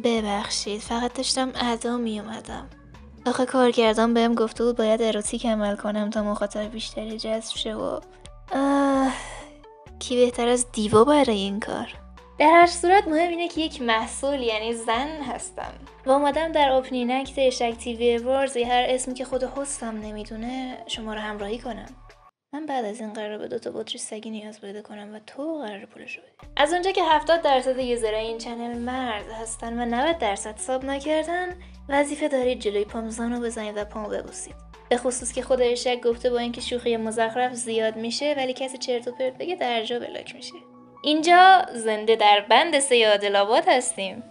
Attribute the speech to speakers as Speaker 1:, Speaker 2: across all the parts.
Speaker 1: ببخشید، فقط داشتم ادا می اومدم. آخه کارگردان بهم گفته بود باید اروتیک عمل کنم تا مخاطب بیشتری جذب شه و کی بهتر از دیوا برای این کار. در هر صورت مهم اینه که یک محصول یعنی زن هستم و اومدم در اوپنینگ اکت اشک تیوی اوارز یا هر اسمی که خود هستم نمیدونه شما رو همراهی کنم. من بعد از این قرار به 2 بطری سگی نیاز پیدا کنم و تو قرار پولشو بدی. از اونجا که 70% یوزرای این چنل مرد هستن و 90% ساب نکردن، وظیفه دارید جلوی پام رو بزنید و پامو ببوسید. به خصوص که خود اشک گفته با اینکه شوخی مزخرف زیاد میشه ولی کسی چرت و پرت بگه درجا بلاک میشه. اینجا زنده در بند سیاد آباد هستیم.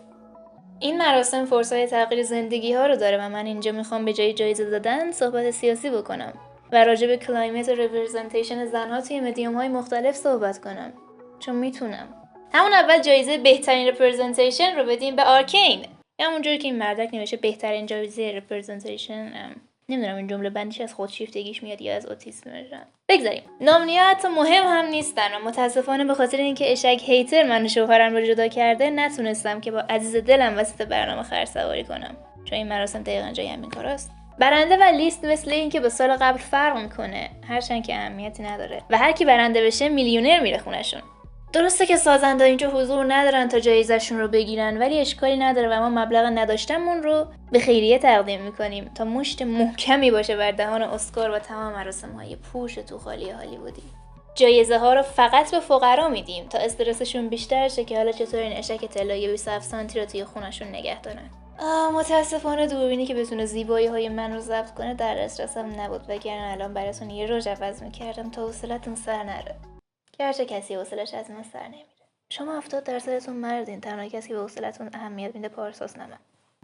Speaker 1: این مراسم فرصای تغییر زندگی ها رو داره و من اینجا میخوام به جای جایزه دادن صحبت سیاسی بکنم و راجع به کلایمت و ریپرزنتیشن زنها توی مدیوم های مختلف صحبت کنم چون میتونم. همون اول جایزه بهترین ریپرزنتیشن رو بدیم به آرکین. همونجوری که این مردک نوشته بهترین جایزه ریپرزنتیشن، نمیدونم این جمله بندیش از خودشیفتگیش میاد یا از اوتیسمشن. بگذاریم. نامنی‌ها حتی مهم هم نیستن و متاسفانه به خاطر اینکه اشک هیتر من و شوهرم رو جدا کرده نتونستم که با عزیز دلم وسط برنامه خرسواری کنم چون این مراسم دقیقاً جای همین کاراست. برنده و لیست مثل این که به سال قبل فرق میکنه هرچند که اهمیتی نداره و هر کی برنده بشه میلیونر میره خونشون. درسته که سازنده اینجا حضور ندارن تا جایزشون رو بگیرن ولی اشکالی نداره و ما مبلغ نداشتمون رو به خیریه تقدیم میکنیم تا مشت محکمی باشه بر دهان اسکار و تمام مراسم‌های پوش تو خالی هالیوودی. جایزه ها رو فقط به فقرا میدیم تا استرسشون بیشتر شه که حالا چطور این اشک طلایی 27 سانتی رو توی خونشون نگه دارن. متاسفانه دوربینی که بتونه زیبایی های من رو ضبط کنه در دسترسم نبود وگرنه الان براتون یه روز عوض میکردم تا حوصلتون سر نره. گرچه کسی حوصلش از من سر نمیره. شما 70%تون مردین، تنها کسی به حوصلتون اهمیت میده پارساس نمه.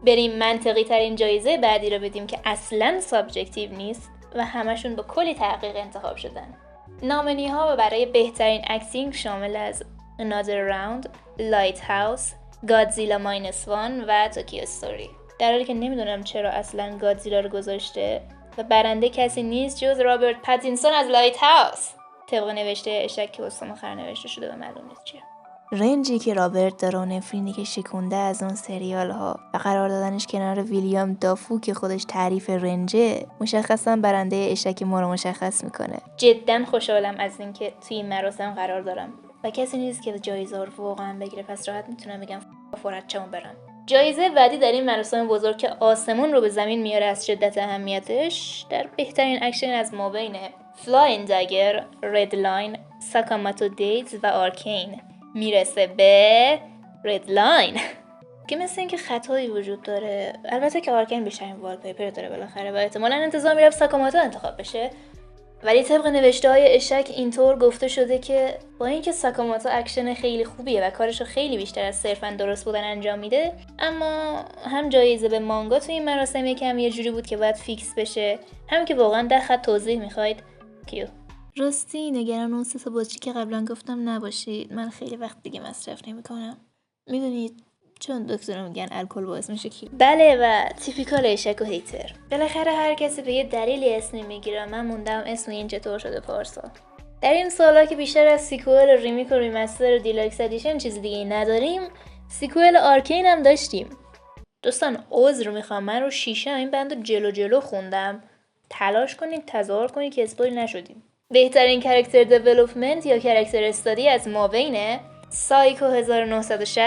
Speaker 1: بریم منطقی ترین جایزه بعدی رو بدیم که اصلاً سابجکتیو نیست و همشون با کلی تحقیق انتخاب شدن. نامنی ها برای بهترین اکتینگ شامل از Another Round، Lighthouse، Godzilla -1 و Tokyo Story. در حالی که نمیدونم چرا اصلاً گادزیلا رو گذاشته و برنده کسی نیست جز رابرت پاتینسون از لایت‌هاوس. طبق نوشته اشک که واسه آخر نوشته شده و معلوم نیست چیه. رنجی که رابرت داره و نفرینی که شکونده از اون سریال ها و قرار دادنش کنار ویلیام دافو که خودش تعریف رنجه مشخصا برنده اشک ما رو مشخص میکنه. جدا خوشحالم از اینکه توی این مراسم قرار دارم و کسی نیست که جایزه رو واقعا بگیره پس راحت میتونم بگم فورت چمون برم. جایزه بعدی در این مراسم بزرگ که آسمون رو به زمین میاره از شدت اهمیتش در بهترین اکشن از مابین فلاین داگر، رد لاین، ساکاماتو دیز و آرکین میرسه به رد لاین که مثل اینکه خطایی وجود داره. البته که آرکین بیشترین والپیپر داره بالاخره و احتمالاً انتظار میرفت ساکاماتو انتخاب بشه ولی طبق نوشته های اشک اینطور گفته شده که با اینکه ساکاماتو اکشن خیلی خوبیه و کارشو خیلی بیشتر از صرفاً درست بودن انجام میده اما هم جایزه به مانگا تو این مراسم یکم یه جوری بود که باید فیکس بشه هم که واقعاً در خط توضیح میخواید کیو. راستی نگران اون 3 بطری که قبلا گفتم نباشید، من خیلی وقت دیگه مصرف نمیکنم. میدونید چون دکترها میگن الکل باعث میشه کی. بله و تیپیکال اشک و هیتر. بالاخره هر کسی به یه دلیلی اسمی میگیره. من موندم اسم این چطور شده پارسا. در این سالا که بیشتر از سیکوئل و ریمیک و ریمستر و دیلاکس ادیشن چیز دیگه ای نداریم، سیکوئل آرکین هم داشتیم. دوستان عذر میخوام من رو شیشه این بندو جلو خوندم. تلاش کنید تظاهر کنید که اسپویل نشدیم. بهترین کاراکتر دیولپمنت یا کاراکتر استادی از مابین سایکو 1960،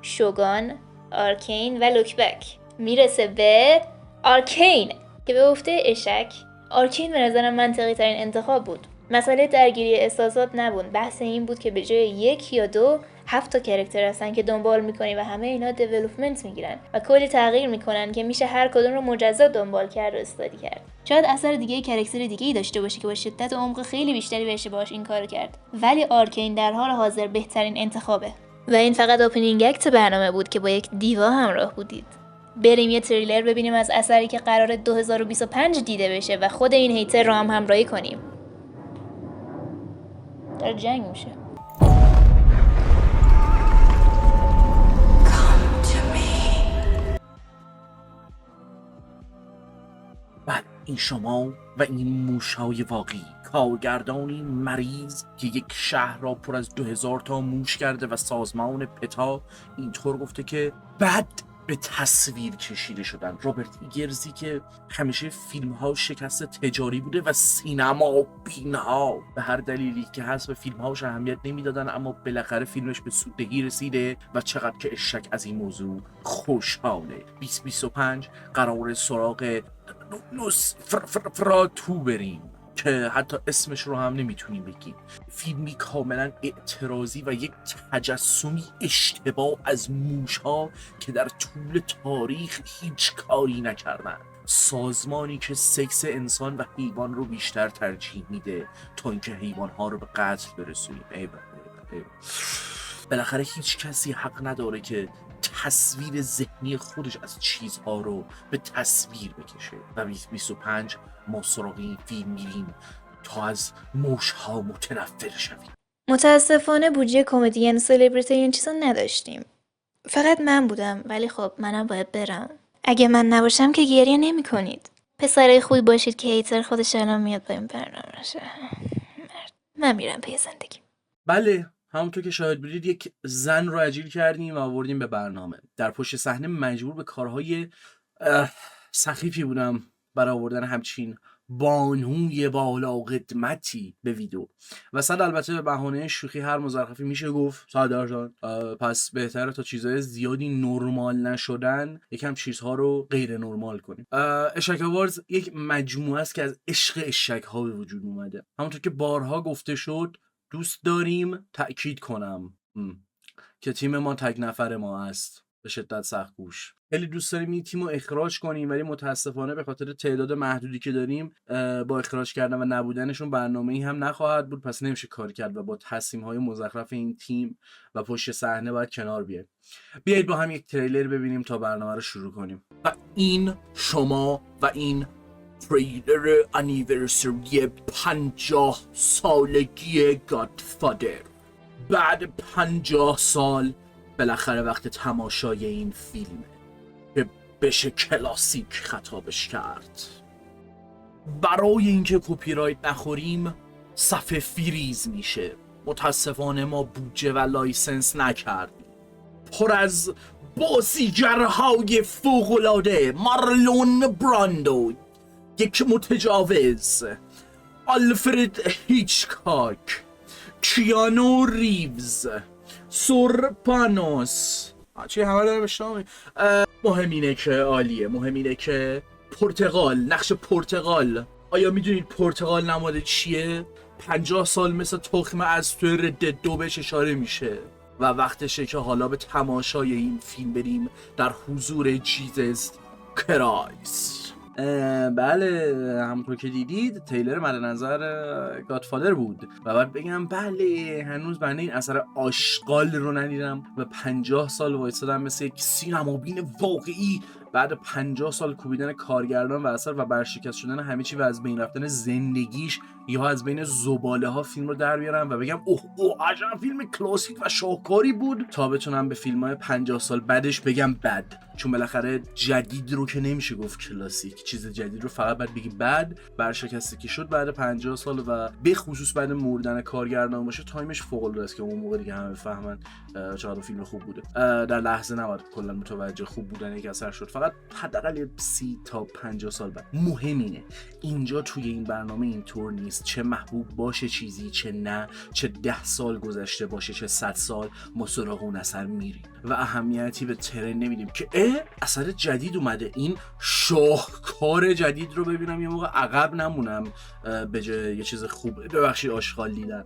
Speaker 1: شوگان، آرکین و لوکبک میرسه به آرکین که به گفته اشک آرکین به نظرم منطقی ترین انتخاب بود. مسئله درگیری احساسات نبود، بحث این بود که به جای 1 یا 2 7 تا کاراکتر هستن که دنبال میکنی و همه اینا دیولپمنت میگیرن و کلی تغییر میکنن که میشه هر کدوم رو مجزا دنبال کرد و استادی کرد. شاید اثر دیگه کاراکتر دیگه‌ای داشته باشه که با شدت و عمق خیلی بیشتری بشه باهاش این کارو کرد ولی آرکین در حال حاضر بهترین انتخابه و این فقط اوپنینگ اکت برنامه بود که با یک دیوا همراه بودید. بریم یه تریلر ببینیم از اثری که قراره 2025 دیده بشه و خود این هیتر رو هم همراهی کنیم. در جنگ میشه.
Speaker 2: بله این شما و این موشهای واقعی کارگردانی مریض که یک شهر را پر از 2000 تا موش کرده و سازمان پتا اینطور گفته که بد به تصویر کشیده شدن. رابرت ایگرزی که همیشه فیلم‌ها شکست تجاری بوده و سینما بین‌ها به هر دلیلی که هست به فیلم‌هاش اهمیت نمیدادن، اما بالاخره فیلمش به سوددهی رسیده و چقدر که اشک از این موضوع خوشحاله. 2025 قرار سراغ نوسفراتو بریم که حتی اسمش رو هم نمیتونیم بگیم. فیلمی کاملا اعتراضی و یک تجسمی اشتباه از موش‌ها که در طول تاریخ هیچ کاری نکردن. سازمانی که سکس انسان و حیوان رو بیشتر ترجیح میده تا اینکه حیوان‌ها رو به قتل برسونیم. بالاخره هیچ کسی حق نداره که تصویر ذهنی خودش از چیزها رو به تصویر بکشه و 2025 ما سراغ این فیلم میریم تا از موش‌ها متنفر شویم.
Speaker 1: متاسفانه بودجه کمدین سلبریتی این چیزا نداشتیم. فقط من بودم، ولی خب منم باید برم. اگه من نباشم که گریه نمی کنید. پسرای خوبی باشید که هیتر خودش الان میاد با این برنامه‌شه. من میرم پی زندگی.
Speaker 2: بله، همونطور که شاهد بودید یک زن رو اجیر کردیم و آوردیم به برنامه. در پشت صحنه مجبور به کارهای سخیفی بودم برای آوردن همچین بانوی بالا قدمتی به ویدیو. وسط البته به بهانه شوخی هر مزخرفی میشه گفت صادر جان، پس بهتره تا چیزهای زیادی نرمال نشدن یکم چیزها رو غیر نرمال کنیم. اشک اوارز یک مجموعه است که از عشق اشک ها به وجود اومده. همونطور که بارها گفته شد دوست داریم تأکید کنم که تیم ما تک نفر ما است، به شدت سخت گوش. خیلی دوست داریم این تیم رو اخراج کنیم، ولی متاسفانه به خاطر تعداد محدودی که داریم با اخراج کردن و نبودنشون برنامه‌ای هم نخواهد بود، پس نمیشه کار کرد و با تصمیم‌های مزخرف این تیم و پشت صحنه باید کنار بیایم. بیایید با هم یک تریلر ببینیم تا برنامه رو شروع کنیم. و این شما و این تریلر انیورسری 50 سالگی گادفادر. بعد 50 سال بالاخره وقت تماشای این فیلمه که بشه کلاسیک خطابش کرد. برای اینکه کپی رایت نخوریم صفحه فریز میشه. متاسفانه ما بودجه و لایسنس نکردیم. پر از بازیگرهای فوق‌العاده: مارلون براندو، یک متجاوز، آلفرد هیچکاک، کیانو ریوز، سورپانوس. چی همه داره بشنامی؟ مهم اینه که عالیه. مهم اینه که پرتغال، نقش پرتغال. آیا میدونید پرتغال نماد چیه؟ 50 سال مثل تخمه از توی رد 2 بهش اشاره میشه و وقتشه که حالا به تماشای این فیلم بریم در حضور جیزس کرایست. بله، همونطور که دیدید تریلر مد نظر گادفادر بود و بعد بگم بله هنوز بنده این اثر آشغال رو ندیدم و 50 سال وایسادم مثل یک سینمابین واقعی بعد 50 سال کوبیدن کارگردان و اثر و برشکست شدن همه چی و از بین رفتن زندگیش یا از بین زباله ها فیلم رو در بیارم و بگم اوه عجب فیلم کلاسیک و شاهکاری بود، تا بتونم به فیلم های 50 سال بعدش بگم بد. چون بالاخره جدید رو که نمیشه گفت کلاسیک، چیز جدید رو فقط باید بگی بد. برشکسته که شد بعد 50 سال و به خصوص بعد مردن کارگردان باشه تایمش فوق العاده است که اون موقع دیگه همه بفهمن چقدر فیلم خوب بوده. در لحظه نباید کلا متوجه خوب بودن یک اثر شد، فقط حداقل 30 تا 50 سال بعد. مهم اینه اینجا توی این برنامه اینطور نیست چه محبوب باشه چیزی چه نه، چه 10 سال گذشته باشه چه 100 سال، ما سراغ اون اثر میریم و اهمیتی به ترن نمیدیم که اثر جدید اومده، این شاهکار جدید رو ببینم یه موقع عقب نمونم به جای یه چیز خوب ببخشید آشغال دیدن.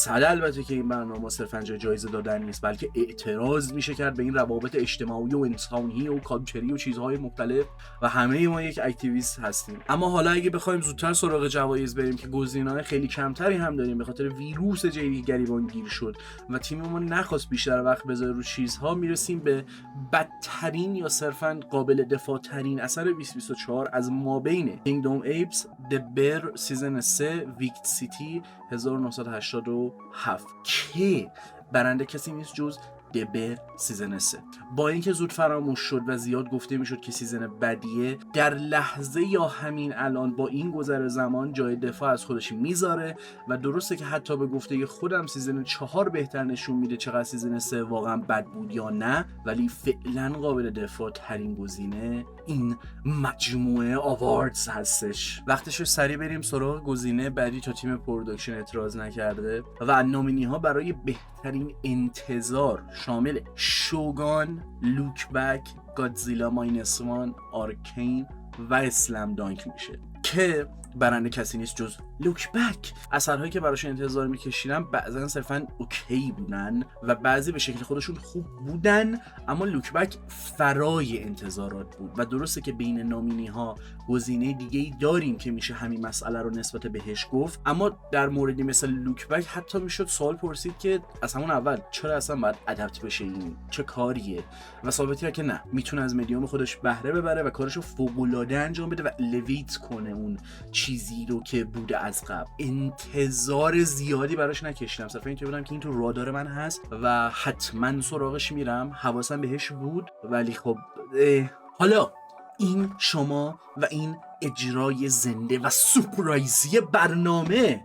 Speaker 2: البته که این برنامه صرفاً جایزه دادن نیست، بلکه اعتراض میشه کرد به این روابط اجتماعی و انسانی و کالچری و چیزهای مختلف و همه ما یک اکتیویست هستیم. اما حالا اگه بخوایم زودتر سراغ جوایز بریم که گزینه‌های خیلی کمتری هم داریم به خاطر ویروس جدید گریبان گیر شد و تیم ما نخواست بیشتر وقت بذاره رو چیزها، میرسیم به بدترین یا صرفاً قابل دفاع ترین اثر 2024 از مابین کینگدوم ایپس، The Bear سیزن 3، ویکت سیتی 1987 که برنده کسی نیست جز دبر سیزن 3. با اینکه زود فراموش شد و زیاد گفته میشد که سیزن بدیه، در لحظه یا همین الان با این گذر زمان جای دفاع از خودش میذاره و درسته که حتی به گفته خودم سیزن 4 بهتر نشون میده چقدر سیزن 3 واقعا بد بود یا نه، ولی فعلا قابل دفاع ترین گزینه این مجموعه آواردز هستش. وقتش سریع بریم سراغ گزینه بعدی تا تیم پروداکشن اعتراض نکرده و نامینی ها برای بهترین انتظار شامل شوگان، لوک بک، گادزیلا ماینس وان، آرکین و اسلم دانک میشه که برنده کسی نیست جز لوک بک. اثرهایی که براش انتظار میکشیدم بعضا صرفا اوکی بودن و بعضی به شکل خودشون خوب بودن، اما لوک بک فرای انتظارات بود و درسته که بین نامینی ها گزینه دیگه ای داریم که میشه همین مسئله رو نسبت بهش گفت، اما در موردی مثل لوک بک حتی میشد سوال پرسید که از همون اول چرا اصلا باید ادپت بشه، این چه کاریه، و ثابت کرد که نه، میتونه از مدیوم خودش بهره ببره و کارشو فوق‌العاده انجام بده و الیویت کنه اون چیزی رو که بوده از قبل. انتظار زیادی براش نکشیدم، صرفا اینطوری بودم که این تو رادار من هست و حتما سراغش میرم، حواسم بهش بود. ولی خب حالا این شما و این اجرای زنده و سورپرایزی برنامه.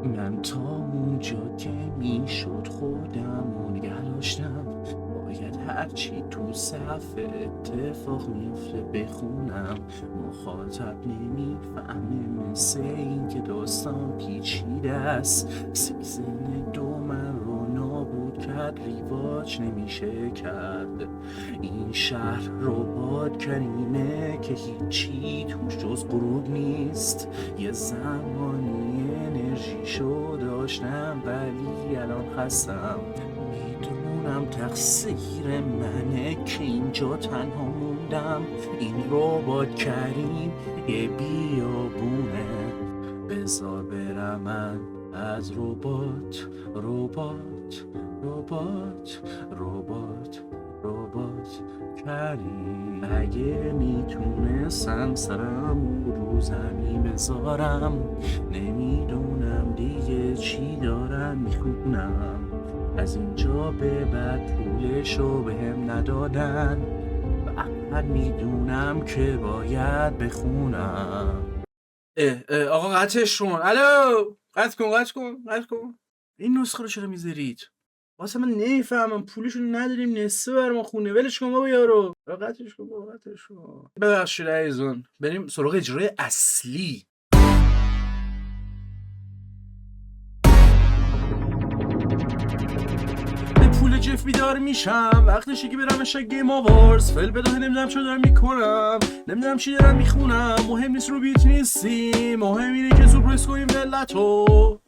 Speaker 2: من تا اونجا که میشد خودم نگلاشتم، باید هرچی تو صفحه اتفاق میفته بخونم، مخاطب نمیفهمه مثل این که داستان پیچیده است. سیزن 2 من رو نابود کرد، ریواج نمیشه کرد. این شهر ربات کریمه که هیچی توش جز غروب نیست. یه زمانی انرژیشو داشتم ولی الان خستم. میدونم تقصیر منه که اینجا تنها موندم. این ربات کریم یه بیابونه، بذار برم من از ربات کریم. اگه میتونستم سرم رو زمین بذارم، نمیدونم دیگه چی دارم میخونم. از اینجا به بعد پولشو بهم ندادن، فقط میدونم که باید بخونم. آقا قطعش کن. الو قطع کن. این نسخه رو چرا میذارید؟ واسه من نمیفهمم، پولشو نداریم، نصفه بر ما خونه. ولش کن بابا یارو. قطعش کن. ببخشید عزیزان، بریم سراغ اجرای اصلی. به پول جف بیدار میشم، وقتشه که برم اشک گیم آوارز. فل بداه نمیدونم چه دارم میکنم، نمیدونم چی دارم میخونم. مهم نیست رو بیت نیستی، مهم اینه که سورپرایز کنیم ملتو.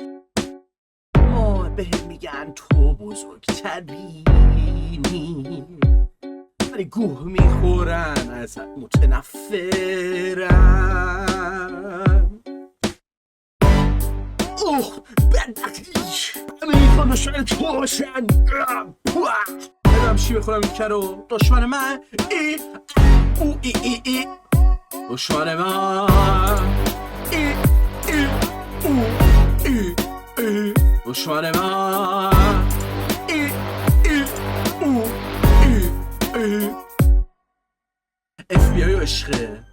Speaker 2: ما بهم میگن تو بزرگترینی، ولی گوه میخورن ازت متنفرن. بدبختیش همه میخوان دشمن تو باشن. بدم چی بخورم این کرو دشمن من. دشمن من. دشمن من. FBI و عشقه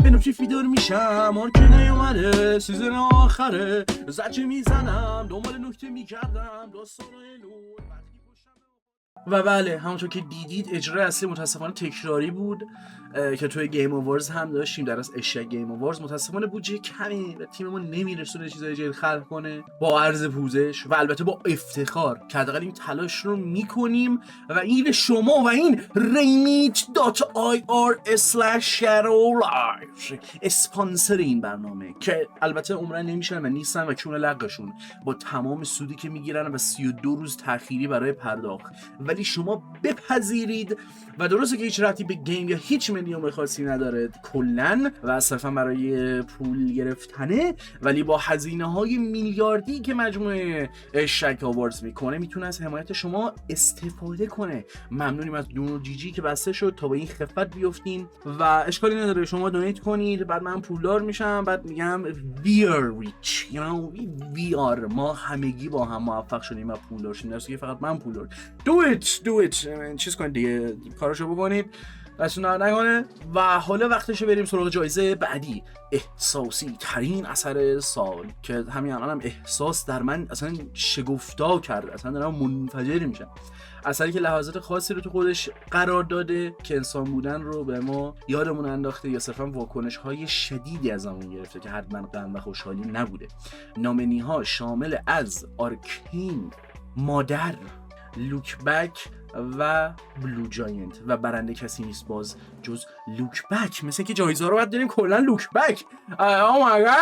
Speaker 2: به نوچی فیدار میشم، آن که نیومده سیزن آخره. زجه میزنم دنبال نکته میکردم داستانای نور. و بله همونطور که دیدید اجرای اصلی متاسفانه تکراری بود که توی گیم آوارز هم داشتیم. در از اشیا گیم آوارز متاسفانه بودجه کمی و تیممون نمیرسونه چیزای جدید خلق کنه با عرض پوزش و البته با افتخار که حداقل این تلاش رو میکنیم و این شما و این remit.ir/shadowlight اسپانسر این برنامه که البته عمرن نمیشن و نیستن و کون لقشون با تمام سودی که میگیرن و 32 روز تأخیری برای پرداخت ولی شما بپذیرید و درسته که هیچ ربطی به گیم یا هیچ مدیوم خاصی نداره کلاً و صرفا برای پول گرفتنه، ولی با هزینه‌های میلیاردی که مجموعه اشتراک آواردز میکنه میتونه از حمایت شما استفاده کنه. ممنونیم از دونو جی جی که بسته شد تا به این خفت بیفتیم و اشکالی نداره شما دونیت کنید، بعد من پولدار میشم، بعد میگم we are rich, you know, we are، ما همگی با هم موفق شدیم و پولدار شدیم، درسته که فقط من پولدار. do it چیز کنید دیگه، کاراشو بکنید، دستون درد نکنه. و حالا وقتشه بریم سراغ جایزه بعدی، احساسی ترین اثر سال که همین الانم احساس در من اصلا شگفتا کرده، اصلا دارم منفجر میشم. اثری که لحظات خاصی رو تو خودش قرار داده که انسان بودن رو به ما یادمون انداخته یا صرفا واکنش های شدیدی از همون گرفته که حتما غم و خوشحالی نبوده. نامنی ها شامل از آرکین، مادر، لوک بک و بلو جاینت و برنده کسی نیست باز جز لوک بک. مثل که جایزه رو باید داریم کلا لوک بک.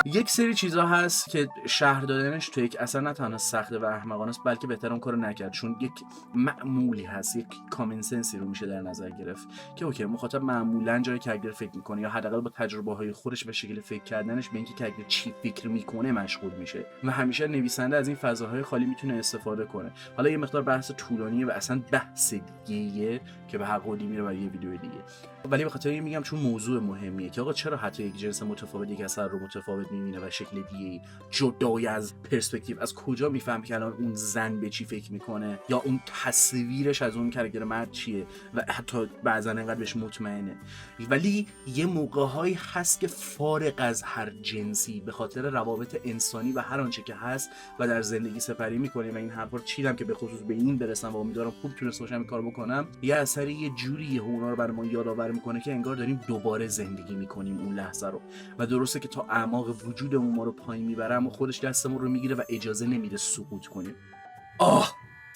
Speaker 2: یک سری چیزا هست که شهر دادنش تو یک اثر نه تنها سخته و احمقانه است، بلکه بهتر اون کارو نکرد، چون یک معمولی هست، یک کامن سنسی رو میشه در نظر گرفت که اوکی مخاطب معمولا جای کارکتر فکر میکنه یا حداقل با تجربه های خودش به شکل فکر کردنش به اینکه کارکتر چی فکر میکنه مشغول میشه و همیشه نویسنده از این فضاهای خالی میتونه استفاده کنه. حالا یه مقدار بحث طولانیه و اصلا بحث دیگه که به حق قدی میره برای یه ویدیو دیگه، ولی به خاطر این میگم چون موضوع مهمیه که آقا چرا حتی یک جنس متفاوت یک اثر رو متفاوت میبینه و شکل دیگه جدای از پرسپکتیو، از کجا میفهم که الان اون زن به چی فکر میکنه یا اون تصویرش از اون کارکتر مرد چیه و حتی بعضا انقدر بهش مطمئنه. ولی یه موقع‌هایی هست که فارغ از هر جنسی به خاطر روابط انسانی و هر آنچه که هست و در زندگی سپری میکنه و این حرفا رو چیدم که به خصوص به این برسم و امیدوارم خوب تونسته باشم این کارو بکنم. یه اثری یه جوری اونا رو برای ما یادآور میکنه که انگار داریم دوباره زندگی میکنیم اون لحظه رو و درسته که تا اعماق وجودمون ما رو پایین میبره اما خودش دستمون رو میگیره و اجازه نمیده سقوط کنیم.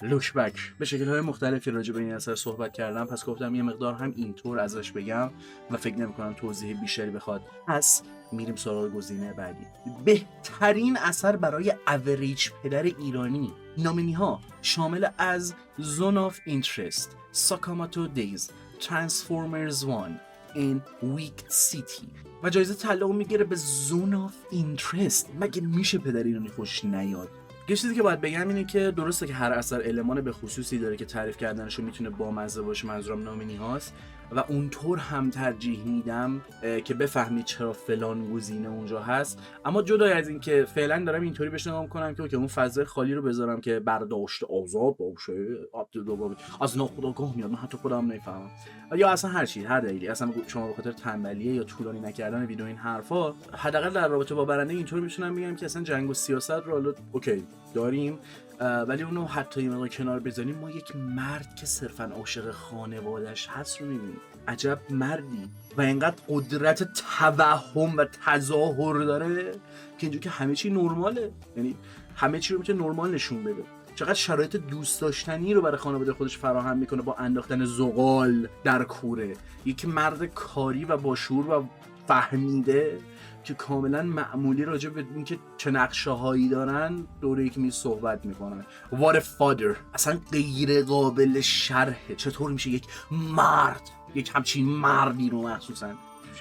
Speaker 2: لوک بک به شکل‌های مختلفی راجع به این اثر صحبت کردم، پس گفتم یه مقدار هم اینطور ازش بگم و فکر نمی‌کنم توضیح بیشتری بخواد. پس میریم سراغ گزینه بعدی، بهترین اثر برای اوریج پدر ایرانی. نامینی‌ها شامل از زون آف اینترست، ساکاماتو دیز، ترانسفورمرز 1 این ویک سیتی و جایزه طلا میگیره به زون آف اینترست. مگه میشه پدر ایرانی خوش نیاد؟ یه چیزی که باید بگم اینه که درسته که هر اثر المان به خصوصی داره که تعریف کردنشو میتونه بامزه باشه، منظورم نامینی هاست و اونطور هم ترجیح میدم که بفهمید چرا فلان گزینه اونجا هست. اما جدای از این که فعلا دارم اینطوری بهش نگاه میکنم که اوکی اون فضای خالی رو بذارم که برداشت آزاد باشه، از ناخودآگاه میاد، من حتی خودم نمیفهمم یا اصلا هر چی، هر دلیلی، اصلا شما به خاطر تنبلیه یا طولانی نکردن ویدیو این حرفا، حداقل در رابطه با برنده اینطوری میتونم بگم که اصلا جنگ و سیاست رو حالا اوکی داریم، ولی اونو حتی یه مقدار کنار بذاریم، ما یک مرد که صرفا عاشق خانواده‌اش هست رو میبینیم. عجب مردی و اینقدر قدرت توهم و تظاهر داره که اینجا که همه چی نرماله، یعنی همه چی رو میتونه نرمال نشون بده. چقدر شرایط دوست داشتنی رو برای خانواده خودش فراهم میکنه با انداختن زغال در کوره. یک مرد کاری و با شعور و فهمیده که کاملا معمولی راجع به اینکه چه نقشه‌هایی دارن دوره یک میز صحبت میکنن. What a father، اصلا غیر قابل شرحه. چطور میشه یک مرد، یک همچین مردی رو مخصوصا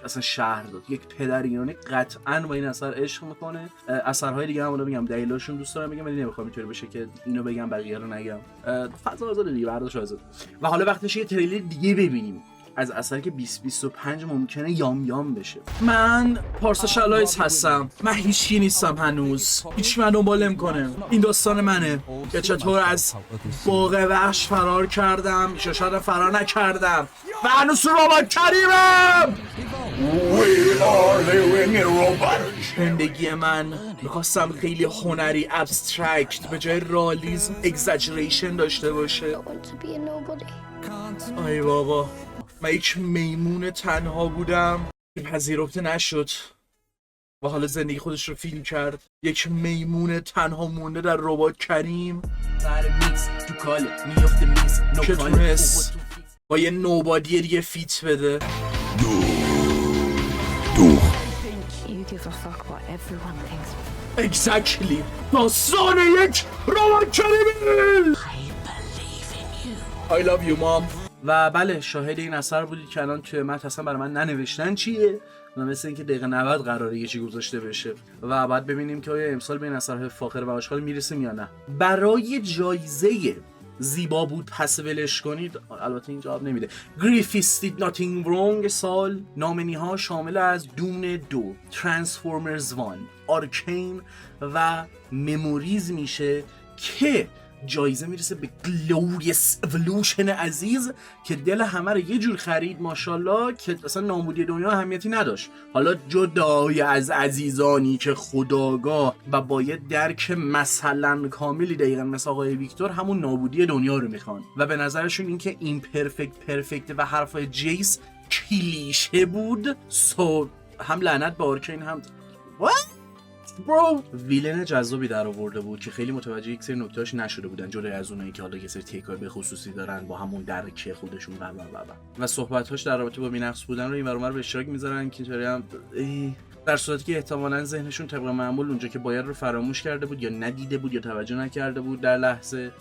Speaker 2: اصلا شهر داد؟ یک پدر ایرانی قطعاً با این اثر عشق میکنه. اثرهای دیگه هم بگم دلیلاشون دوست دارم بگم، ولی نمیخوام اینطوری بشه که اینو بگم بقیه رو نگم. فضا آزاده دیگه، برداشت آزاد. و حالا وقتشه یه تریلر دیگه ببینیم از اثری که 2025 ممکنه یام یام بشه. من پارسا شلایز هستم، من هیچکی نیستم هنوز، هیچ من دنبال نمی‌کنه. این داستان منه که چطور از باغ وحش فرار کردم، شاید فرار نکردم و هنوز تو رابط کریمم. زندگی من میخواستم خیلی هنری، ابسترکت، به جای رالیزم اگزاجریشن داشته باشه. ای بابا، من یک میمون تنها بودم که پذیرفته نشد و حالا زندگی خودش رو فیلم کرد. یک میمون تنها مونده در ربات کریم که تونست با یه نوبادی دیگه فیت بده. Exactly. داستان یک ربات کریمی. I love you mom. و بله شاهد این اثر بودید که الان توی متن اصلا برای من ننوشتن چیه و مثل اینکه دقیقه 90 قراره یه چی گذاشته بشه و بعد ببینیم که آیا امسال به این اثرهای فاخر و آشغال میرسیم یا نه. برای جایزه زیبا بود پس ولش کنید، البته این جواب نمیده، گریفیس did nothing wrong سال نامنی ها شامل از دون 2، ترانسفورمرز 1، آرکین و مموریز میشه که جایزه میرسه به گلوریس اِوولوشن عزیز که دل همه رو یه جور خرید ماشاءالله که اصلا نابودی دنیا اهمیتی نداشت. حالا جدای از عزیزانی که خودآگاه و با یه درک مثلا کاملی دقیقا مثل آقای ویکتور همون نابودی دنیا رو میخوان و به نظرشون این که این پرفکت و حرفای جیس کلیشه بود، هم لعنت به آرکین هم برو ویلن جذابی در آورده بود که خیلی متوجه یک سری نکتهاش نشده بودن، جدا از اونایی که حالا یه سری تیکای به خصوصی دارن با همون درک خودشون و صحبت‌هاش در رابطه با بی‌نقص بودن رو این ور اونور به اشتراک میذارن که اینطوری هم در صورتی که احتمالاً ذهنشون طبق معمول اونجا که باید رو فراموش کرده بود یا ندیده بود یا توجه نکرده بود در لحظه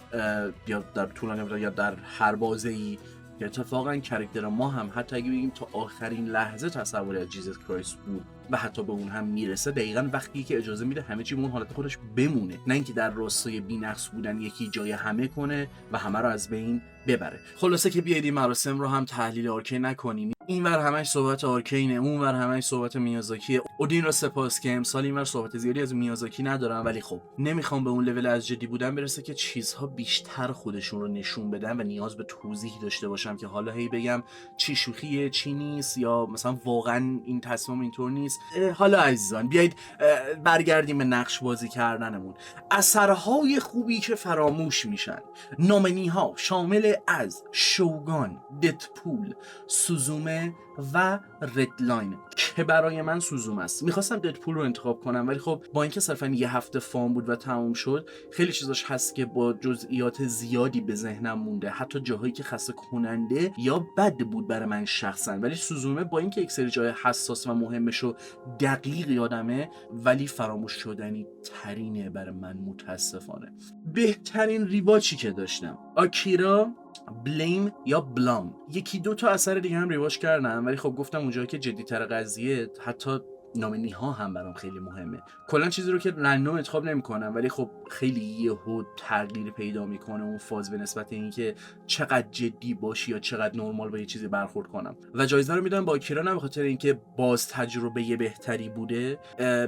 Speaker 2: یا در طولانی مدت یا در هر بازه‌ای که اتفاقاً کاراکتر ما هم حتی اگه بگیم تا آخرین لحظه تصوری از جیزس کرایست بود و حتی به اون هم میرسه دقیقاً وقتی که اجازه میده همه چی به اون حالت خودش بمونه، نه اینکه در راستای بی‌نقص بودن یکی جای همه کنه و همه رو از بین ببره. خلاصه که بیاید این مراسم رو هم تحلیل آرکین نکنیم، اینور همش صحبت آرکینه، اونور همش صحبت میازاکیه. اودین را سپاس که امسال اینور صحبت زیادی از میازاکی ندارم، ولی خب نمیخوام به اون لول از جدی بودن برسه که چیزها بیشتر خودشون رو نشون بدن و نیاز به توضیح داشته باشم که حالا هی بگم چی شوخیه چی نیست یا مثلا واقعا این تصمیم اینطور نیست. حالا عزیزان بیایید برگردیم به نقش بازی کردنمون. اثرهای خوبی که فراموش میشن، نامنی ها شامل از شوگان، ددپول، سوزومه و ردلاین که برای من سوزومه است. میخواستم ددپول رو انتخاب کنم ولی خب با اینکه صرفا یه هفته فام بود و تموم شد خیلی چیزاش هست که با جزئیات زیادی به ذهنم مونده، حتی جاهایی که خسته کننده یا بد بود برای من شخصا، ولی سوزومه با اینکه یک سری جای حساس و مهمشو دقیق یادمه ولی فراموش شدنی ترینه برای من متاسفانه. بهترین ریواچی که داشتم آکیرا، بلیم یا بلام. یکی دو تا اثر دیگه هم ریواچ کردم ولی خب گفتم اونجایی که جدی‌تر قضیه حتی نامنی ها هم برام خیلی مهمه. کلا چیزی رو که رندوم انتخاب نمی‌کنم ولی خب خیلی یهو تغییر پیدا میکنه اون فاز به نسبت اینکه چقدر جدی باشی یا چقدر نرمال با یه چیزی برخورد کنم. و جایزه رو میدم با آکیرا نه به خاطر اینکه باز تجربه بهتری بوده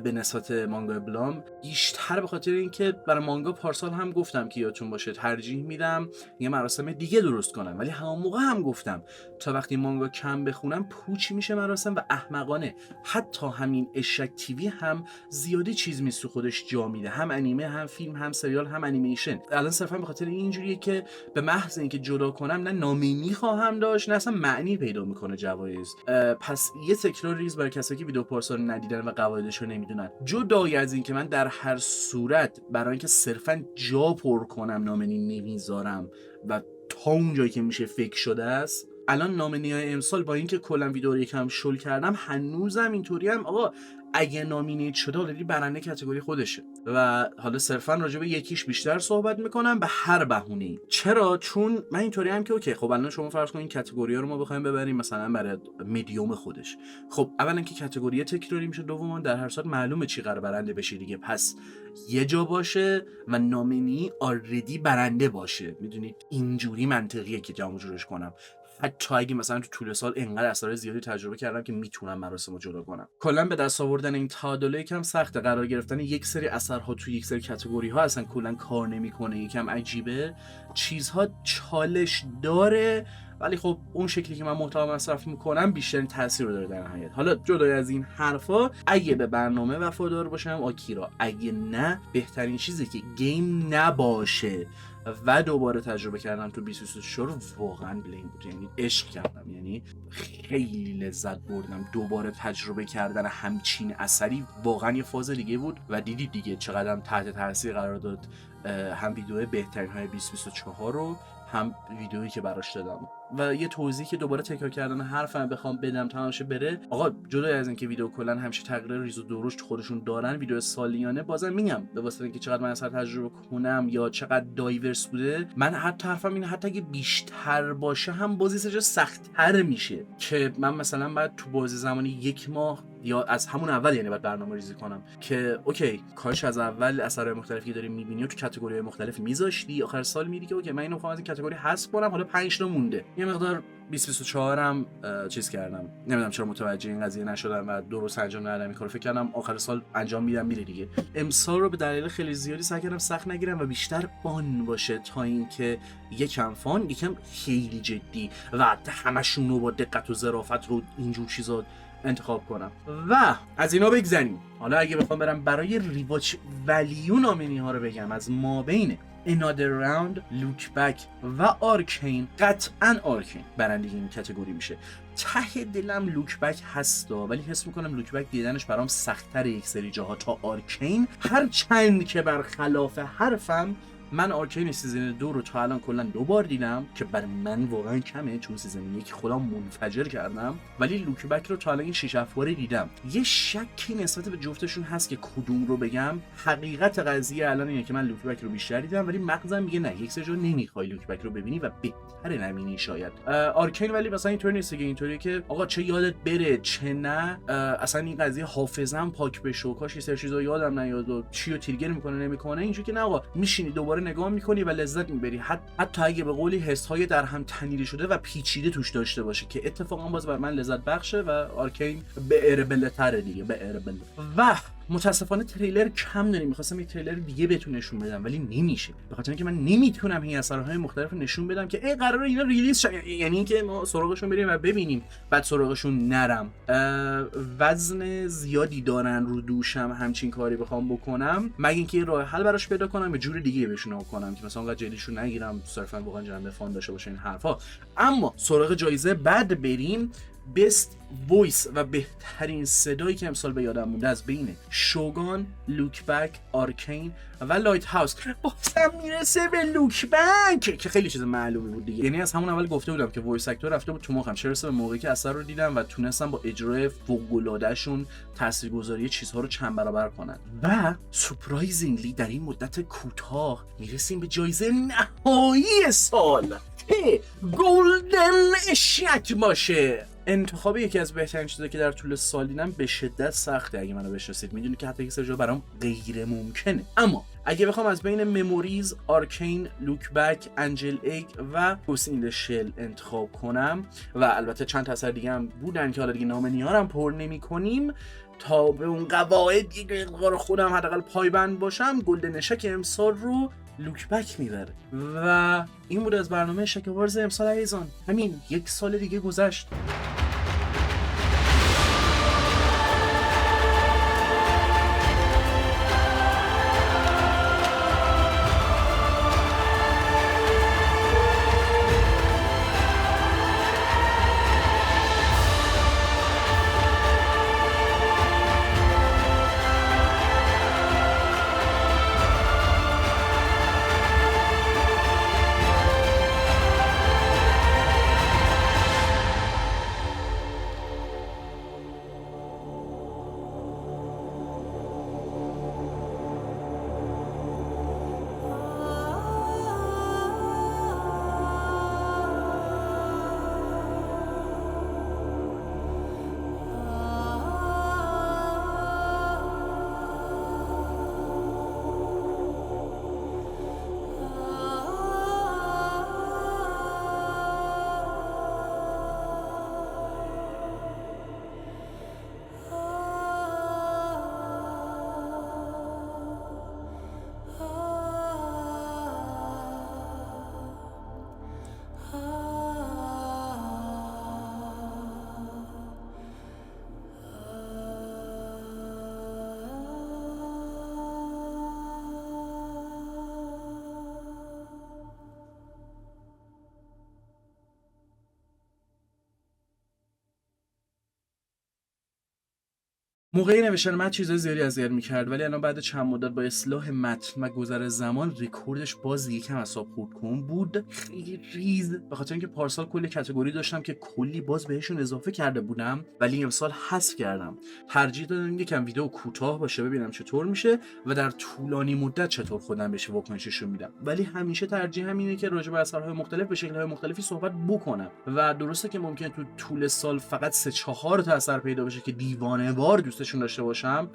Speaker 2: به نسبت مانگا بلام، بیشتر به خاطر اینکه برای مانگا پارسال هم گفتم که یادتون باشه ترجیح میدم یه مراسم دیگه درست کنم، ولی همون موقع هم گفتم تا وقتی مانگا کم بخونم پوچ میشه مراسم و احمقانه. حتی همین اشک تیوی هم زیادی چیز میسو خودش جا میده، هم انیمه هم فیلم هم سریال هم انیمیشن. الان صرفا به خاطر اینجوریه که به محض اینکه جدا کنم نه نامینی خواهم داشت نه اصلا معنی پیدا میکنه جوایز. پس یه تکرار ریز برای کسایی که ویدیو پارسال ندیدن و قواعدش رو نمیدونن. جدای از این که من در هر صورت برای اینکه صرفا جا پر کنم نامینی نمیذارم و تا اون جایی که میشه فکر شده است. الان نامینی‌های امسال با اینکه کلا ویدیو رو یکم شل کردم هنوزم اینطوری هم آقا اگه نامینیت شده آلردی برنده کاتگوری خودشه و حالا صرفا راجع به یکیش بیشتر صحبت میکنم به هر بهونه‌ای. چرا؟ چون من اینطوری هم که اوکی خب الان شما فرض کنین کاتگوری‌ها رو ما بخوایم ببریم مثلا برای مدیوم خودش، خب اولا که کاتگوری تکراری میشه، دوما در هر صورت معلومه چی قرار برنده بشه دیگه، پس یه جا باشه و نامینی آلردی برنده باشه. میدونید اینجوری منطقیه که جمع جورش کنم، حتی اگه مثلا تو طول سال انقدر اثر زیادی تجربه کردم که میتونم مراسمو جدا کنم. کلا به دست آوردن این تعادل یکم سخته، قرار گرفتن یک سری اثرها تو یک سری کاتگوری ها اصلا کلا کار نمیکنه، یکم عجیبه، چیزها چالش داره ولی خب اون شکلی که من محتوا مصرف میکنم بیشترین تاثیر رو داره در نهایت. حالا جدای از این حرفا اگه به برنامه وفادار باشم آکیرا، اگه نه بهترین چیزی که گیم نباشه و دوباره تجربه کردم تو 2024 رو واقعا بلیم بود. یعنی عشق کردم، یعنی خیلی لذت بردم دوباره تجربه کردن همچین اثری. واقعا یه فاز دیگه بود و دیدید دیگه چقدر تحت تاثیر قرار داد هم ویدیو بهترین های 2024 رو، هم ویدیویی که براش دادم. و یه توضیح که دوباره تکرار کردن حرفم بخوام بدم تمامش بره، آقا جدا از اینکه ویدیو کلا همیشه تغییر ریز و درشت خودشون دارن، ویدیو سالیانه بازم میگم به واسطه اینکه چقدر من اثر تجربه کنم یا چقدر دایورس بوده، من حتی حرفم اینه حتی اگه بیشتر باشه هم بازی سر سخت‌تر میشه. که من مثلا بعد تو بازی زمانی 1 ماه یا از همون اول یعنی باید برنامه ریزی کنم که اوکی کاش از اول اثرهای مختلفی که داری میبینی و تو کاتگوری مختلف میذاشتی، آخر سال میری که اوکی من اینو میخوام از این کاتگوری حذف کنم، حالا 5 تا مونده. یه مقدار 2024 هم چیز کردم، نمیدونم چرا متوجه این قضیه نشدم و درست انجام ندادم این کارو، فکر کردم آخر سال انجام میدم میره دیگه. امسال رو به دلایل خیلی زیادی سعی کردم سخت نگیرم و بیشتر فان باشه تا اینکه یکم فان یکم خیلی جدی و همشون رو با دقت و ظرافت رو اینجور چیزا انتخاب کنم. و از اینا بگذنیم. حالا اگه بخوام برم برای ریواچ ولیو نامینی ها رو بگم، از ما بین Another Round، Look Back و آرکین، قطعا آرکین برنده این کاتگوری میشه. ته دلم لوک بک هستا، ولی حس میکنم لوک بک دیدنش برام سخت‌تر یک سری جاها تا آرکین، هر چند که برخلاف حرفم من آرکین سیزن 2 رو تا الان کلا 2 بار دیدم که برای من واقعا کمه چون سیزن 1 خودم منفجر کردم، ولی لوک بک رو تا الان 6-7 بار دیدم. یه شکی نسبت به جفتشون هست که کدوم رو بگم. حقیقت قضیه الان اینه که من لوک بک رو بیشتر دیدم، ولی مغزم میگه نه یک سری جا نمیخوای لوک بک رو ببینی و بهتره نبینی شاید. آرکین ولی مثلا اینطوری نیست که اینطوری که آقا چه یادت بره چه نه، اصلا این قضیه حافظم پاک بشه، کاش یه سری چیزا یادم نیاد و چیو تریگر میکنه نمیکنه، اینجوری که نه آقا میشینی دوباره نگاه میکنی و لذت میبری، حتی اگه به قولی حس‌های در هم تنیده شده و پیچیده توش داشته باشه که اتفاقا باز بر من لذت بخشه. و آرکین به اربله تره دیگه، به اربله. و متاسفانه تریلر کم داریم، می‌خواستم یک تریلر دیگه بهتون نشون بدم ولی نمیشه، به خاطر اینکه من نمیتونم این اثرهای مختلف نشون بدم که ای قراره اینا ریلیز شه، یعنی اینکه ما سراغشون بریم و ببینیم بعد سراغشون نرم. وزن زیادی دارن رو دوشم همچین کاری بخوام بکنم، مگه اینکه یه راه حل براش پیدا کنم یه جور دیگه بهشون کنم که مثلا اونقدر جدیشون نگیرم، صرفا واقعا جنبه فان داشته باشه این حرفا. اما سراغ جایزه بعد بریم. بست وایس و بهترین صدایی که امسال به یادم مونده از بین شوگان، لوک بک، آرکین و لایت هاوس بازم میرسه به لوک بک که خیلی چیز معلومی بود دیگه. یعنی از همون اول گفته بودم که وایس اکتور رفته بود تو مخم، چه برسه به موقعی که اثر رو دیدم و تونستم با اجرای فوق‌العاده‌شون تاثیرگذاری چیزها رو چند برابر کنن. و سورپرایزینگلی در این مدت کوتاه میرسیم به جایزه نهایی سال، گلدن اشک باشه. انتخاب یکی از بهترین چیزایی که در طول سال دیدم به شدت سخته. اگه منو بشناسید میدونید که حتی یک سری جا برام غیر ممکنه. اما اگه بخوام از بین مموریز، آرکین، لوک بک، انجل اگ و گوست این شل انتخاب کنم و البته چند تا اثر دیگه هم بودن که حالا دیگه نام نیارم پر نمی‌کنیم تا به اون قواعد دیگه خودم حداقل پایبند باشم، گلدن اشک امسال رو لوک بک میبره. و این بود از برنامه شک وارز امسال عزیزان. همین 1 سال دیگه گذشت. موقعی نوشتن متن چیزای زیادی اذیت می‌کرد، ولی الان بعد چند مدت با اصلاح متن و گذر زمان رکوردش باز یکم اعصاب خردکن بود، خیلی ریز، به خاطر اینکه پارسال کلی کاتگوری داشتم که کلی باز بهشون اضافه کرده بودم ولی امسال حذف کردم. ترجیح دادم یکم ویدیو کوتاه باشه ببینم چطور میشه و در طولانی مدت چطور خودم بهش واکنششون میدم، ولی همیشه ترجیح همینه که راجع به اثرهای مختلف به شکل‌های مختلفی صحبت بکنم. و درسته که ممکنه تو طول سال فقط 3-4 تا اثر پیدا بشه که دیوانه‌وار دوستشون داشته باشم،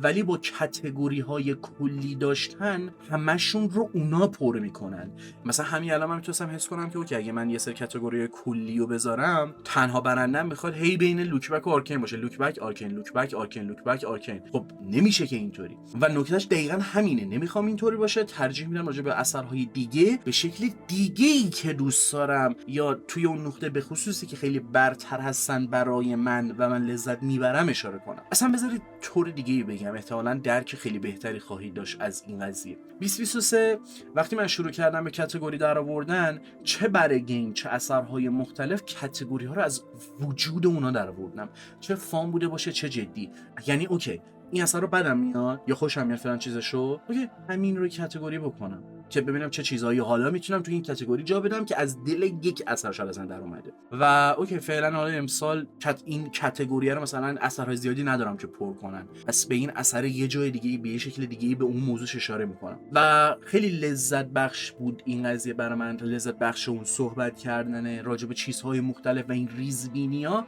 Speaker 2: ولی با کاتگوری‌های کلی داشتن همشون رو اونا پر میکنن. مثلا همین الان من میتونستم حس کنم که اوکی اگه من یه سری کاتگوری کلی رو بذارم، تنها برندم میخواد هی بین لوک بک و آرکین باشه، لوک بک آرکین، لوک بک آرکین، لوک بک آرکین. خب نمیشه که اینطوری، و نکتهش دقیقاً همینه، نمیخوام اینطوری باشه، ترجیح میدم راجع به اثرهای دیگه به شکل دیگه‌ای که دوست دارم یا توی اون نقطه به خصوصی که خیلی برتر هستن برای من و من لذت میبرم اشاره کنم. اصلا بذارید طور دیگه‌ای بگم، احتمالاً درک خیلی بهتری خواهید داشت از این قضیه. 2023 وقتی من شروع کردم به کاتگوری درآوردن، چه برای گیم چه اثرهای مختلف، کاتگوری ها رو از وجود اونا درآوردم، چه فان بوده باشه چه جدی. یعنی اوکی این اثر رو بدم میاد یا خوشم میاد فلان چیزشو، اوکی همین رو کاتگوری بکنم که ببینم چه چیزایی حالا میتونم تو این کاتگوری جا بدم که از دل یک اثر شاید اصلا در اومده. و اوکی فعلا حالا امسال این کاتگوری رو مثلا اثرهای زیادی ندارم که پر کنن، پس به این اثر یه جای دیگه به یه شکل دیگه به اون موضوع اشاره میکنم و خیلی لذت بخش بود این قضیه برای من، لذت بخش اون صحبت کردن راجع به چیزهای مختلف و این ریزبینی‌ها.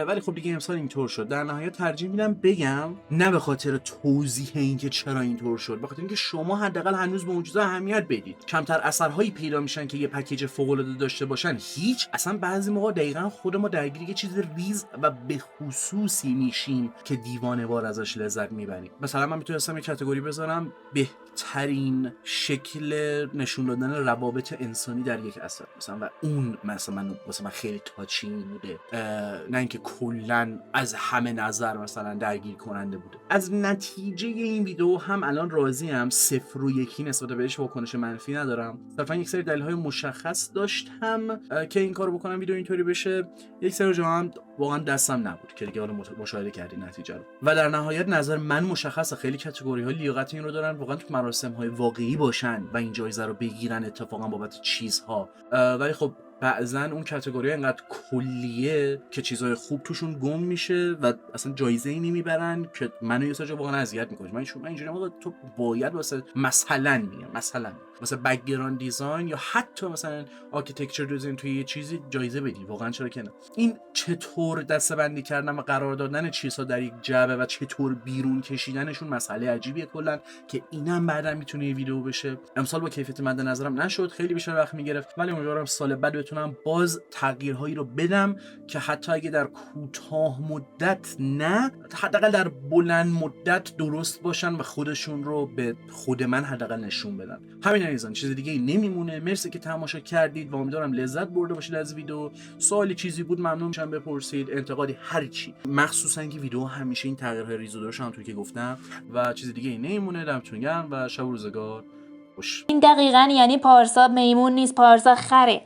Speaker 2: ولی خب دیگه امسال اینطور شد. در نهایت ترجیح میدم بگم، نه به خاطر توضیح اینکه چرا اینطور شد، به خاطر اینکه شما حداقل هنوز به اون چیزا اهمیت بدید. کمتر اثرهایی پیدا میشن که یه پکیج فوق العاده داشته باشن، هیچ. اصلا بعضی موقع دقیقاً خود ما درگیر یه چیز ریز و به خصوصی میشیم که دیوانه‌وار ازش لذت میبریم. مثلا من میتونستم یه کاتگوری بذارم بهترین شکل نشون دادن روابط انسانی در یک اثر مثلا، و اون مثلا من خیلی تاچی بوده، نه اینکه کلا از همه نظر مثلا درگیر کننده بوده. از نتیجه این ویدیو هم الان راضیم، 0 و 1 نسبت بهش واکنش منفی ندارم. صرفا یک سری دلایل مشخص داشتم که این کارو بکنم ویدیو اینطوری بشه، یک سری جا هم واقعا دستم نبود که دیگه حالا مشاهده کردین نتیجه رو. و در نهایت نظر من مشخصه، خیلی کاتگوری ها لیاقت این رو دارن واقعا تو مراسم های واقعی باشن و این جایزه رو بگیرن اتفاقا بابت چیزها، ولی خب بعضا اون کاتگوری انقدر کلیه که چیزهای خوب توشون گم میشه و اصلا جایزه ای نمیبرن که منو یه سری واقعا اذیت میکنه. من اینجوری موقع تو باید واسه مثلا واسه بک‌گراند دیزاین یا حتی مثلا آرکیتکچر دیزاین توی یه چیزی جایزه بدی، واقعا چرا که نه. این چطور دسته‌بندی کردن و قرار دادن چیزها در یک جعبه و چطور بیرون کشیدنشون مسئله عجیبیه کلا که اینم بعدا میتونه یه ویدیو بشه. امسال با کیفیت مد نظرم نشد، خیلی بیشتر وقت میگرفت، ولی امیدوارم سال بعد بتونم باز تغییرهایی رو بدم که حتی اگه در کوتاه مدت نه، حداقل در بلند مدت درست باشن و خودشون رو به خود من حداقل نشون بدن. همین عزیزان، چیز دیگه ای نمیمونه. مرسی که تماشا کردید و امیدوارم لذت برده باشید از ویدیو. سوالی چیزی بود ممنون میشم بپرسید، انتقادی هر چی، مخصوصا که ویدیو همیشه این تغییرهای ریز و درشت هم توی که گفتم و چیز دیگه ای نمیمونه. دمتون گرم و شب و روزگار خوش.
Speaker 1: این دقیقاً یعنی پارسا میمون نیست، پارسا خره.